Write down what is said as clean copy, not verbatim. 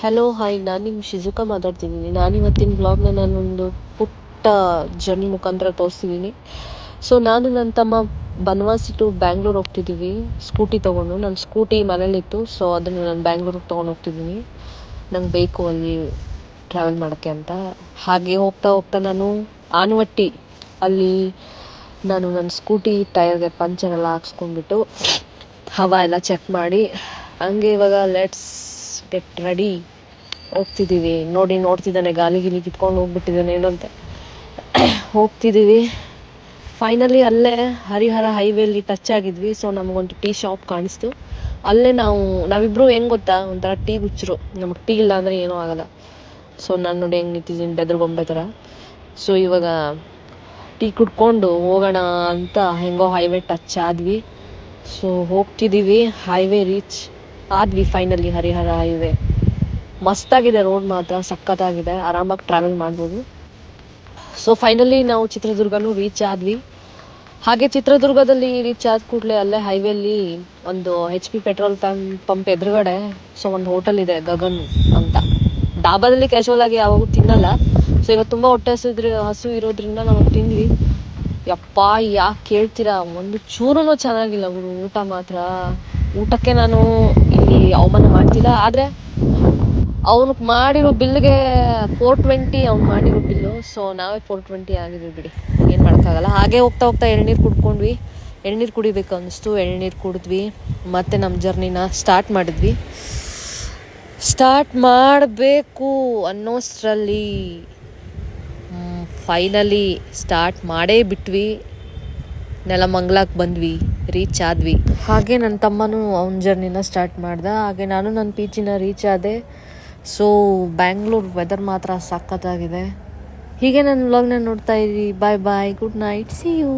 Hello hi, ನಾನು ನಿಮ್ಮ ಶಿಜುಕಾ ಮಾತಾಡ್ತಿದ್ದೀನಿ. ನಾನಿವತ್ತಿನ ಬ್ಲಾಗ್ನ ನಾನೊಂದು ಪುಟ್ಟ ಜರ್ನಿ ಮುಖಾಂತರ ತೋರಿಸ್ತಿದ್ದೀನಿ. ಸೊ ನಾನು ನನ್ನ ತಮ್ಮ ಬನವಾಸಿ ಟು ಬ್ಯಾಂಗ್ಳೂರ್ ಹೋಗ್ತಿದ್ದೀವಿ ಸ್ಕೂಟಿ ತೊಗೊಂಡು. ನನ್ನ ಸ್ಕೂಟಿ ಮನೇಲಿತ್ತು, ಸೊ ಅದನ್ನು ನಾನು ಬ್ಯಾಂಗ್ಳೂರಿಗೆ ತೊಗೊಂಡು ಹೋಗ್ತಿದ್ದೀನಿ. ನಂಗೆ ಬೇಕು ಅಲ್ಲಿ ಟ್ರಾವೆಲ್ ಮಾಡೋಕ್ಕೆ ಅಂತ. ಹಾಗೆ ಹೋಗ್ತಾ ಹೋಗ್ತಾ ನಾನು ಆನವಟ್ಟಿ ಅಲ್ಲಿ ನಾನು ನನ್ನ ಸ್ಕೂಟಿ ಟೈರ್ಗೆ ಪಂಚರ್ ಹಾಕ್ಸ್ಕೊಂಡ್ಬಿಟ್ಟು ಹವಾ ಎಲ್ಲ ಚೆಕ್ ಮಾಡಿ ಹಂಗೆ ಇವಾಗ ಲೆಟ್ಸ್ ಗೆಟ್ ರೆಡಿ ಹೋಗ್ತಿದ್ದೀವಿ. ನೋಡ್ತಿದ್ದಾನೆ, ಗಾಲಿ ಗಿಲಿ ಕಿತ್ಕೊಂಡು ಹೋಗ್ಬಿಟ್ಟಿದ್ದಾನೆ ಏನು ಅಂತ. ಹೋಗ್ತಿದ್ದೀವಿ. ಫೈನಲಿ ಅಲ್ಲೇ ಹರಿಹರ ಹೈವೇಲಿ ಟಚ್ ಆಗಿದ್ವಿ. ಸೊ ನಮಗೊಂದು ಟೀ ಶಾಪ್ ಕಾಣಿಸ್ತು. ಅಲ್ಲೇ ನಾವಿಬ್ರು ಹೆಂಗೆ ಗೊತ್ತಾ, ಒಂಥರ ಟೀ ಹುಚ್ಚರು. ನಮಗೆ ಟೀ ಇಲ್ಲ ಅಂದರೆ ಏನೂ ಆಗಲ್ಲ. ಸೊ ನಾನು ನೋಡಿ ಹೆಂಗೆ ನಿಂತಿದ್ದೀನಿ ಬೆದರ್ಗೊಂಬೆ ಥರ. ಸೊ ಇವಾಗ ಟೀ ಕುಡ್ಕೊಂಡು ಹೋಗೋಣ ಅಂತ ಹೆಂಗೋ ಹೈವೇ ಟಚ್ ಆದ್ವಿ. ಸೊ ಹೋಗ್ತಿದ್ದೀವಿ. ಹೈವೇ ರೀಚ್ ಆದ್ವಿ ಫೈನಲಿ. ಹರಿಹರ ಹೈವೇ ಮಸ್ತಾಗಿದೆ, ರೋಡ್ ಮಾತ್ರ ಸಖತ್ತಾಗಿದೆ, ಆರಾಮಾಗಿ ಟ್ರಾವೆಲ್ ಮಾಡ್ಬೋದು. ಸೊ ಫೈನಲಿ ನಾವು ಚಿತ್ರದುರ್ಗನೂ ರೀಚ್ ಆದ್ವಿ. ಹಾಗೆ ಚಿತ್ರದುರ್ಗದಲ್ಲಿ ರೀಚ್ ಆದ ಕೂಡಲೇ ಅಲ್ಲೇ ಹೈವೇಲಿ ಒಂದು HP ಪೆಟ್ರೋಲ್ ಪಂಪ್ ಎದುರುಗಡೆ ಸೊ ಒಂದು ಹೋಟೆಲ್ ಇದೆ, ಗಗನ್ ಅಂತ. ಡಾಬಾದಲ್ಲಿ ಕ್ಯಾಶುವಲ್ ಆಗಿ ಯಾವಾಗೂ ತಿನ್ನಲ್ಲ. ಸೊ ಈಗ ತುಂಬ ಹೊಟ್ಟೆ ಹಸು ಇರೋದ್ರಿಂದ ನಾವು ತಿಂದ್ವಿ. ಯಪ್ಪ ಯಾಕೆ ಕೇಳ್ತೀರಾ, ಒಂದು ಚೂರೂ ಚೆನ್ನಾಗಿಲ್ಲ ಗುರು ಊಟ ಮಾತ್ರ. ಊಟಕ್ಕೆ ನಾನು ಇಲ್ಲಿ ಅವಮಾನ ಮಾಡ್ತಿಲ್ಲ, ಆದರೆ ಅವನು ಮಾಡಿರೋ ಬಿಲ್ಗೆ 420 ಅವ್ನು ಮಾಡಿರೋ ಬಿಲ್ಲು. ಸೊ ನಾವೇ 420 ಆಗಿದ್ವಿ ಬಿಡಿ, ಏನು ಮಾಡೋಕ್ಕಾಗಲ್ಲ. ಹಾಗೆ ಹೋಗ್ತಾ ಹೋಗ್ತಾ ಎಳ್ನೀರು ಕುಡ್ಕೊಂಡ್ವಿ. ಎಳ್ನೀರು ಕುಡಿಬೇಕು ಅನ್ನಿಸ್ತು, ಎಳ್ನೀರು ಕುಡಿದ್ವಿ. ಮತ್ತು ನಮ್ಮ ಜರ್ನಿನ ಸ್ಟಾರ್ಟ್ ಮಾಡಿದ್ವಿ. ಸ್ಟಾರ್ಟ್ ಮಾಡಬೇಕು ಅನ್ನೋಷ್ಟರಲ್ಲಿ ಫೈನಲಿ ಸ್ಟಾರ್ಟ್ ಮಾಡೇ ಬಿಟ್ವಿ. ನೆಲಮಂಗ್ಲಕ್ಕೆ ಬಂದ್ವಿ, ರೀಚ್ ಆದ್ವಿ. ಹಾಗೆ ನನ್ನ ತಮ್ಮನೂ ಅವನ ಜರ್ನಿನ ಸ್ಟಾರ್ಟ್ ಮಾಡ್ದ. ಹಾಗೆ ನಾನು ನನ್ನ ಪೀಚಿನ ರೀಚ್ ಆದೆ. ಸೊ ಬ್ಯಾಂಗ್ಳೂರ್ ವೆದರ್ ಮಾತ್ರ ಸಖತ್ತಾಗಿದೆ. ಹೀಗೆ ನನ್ನ ವ್ಲಾಗ್ನ ನೋಡ್ತಾ ಇರಿ. ಬಾಯ್ ಬಾಯ್, ಗುಡ್ ನೈಟ್, ಸಿ ಯು.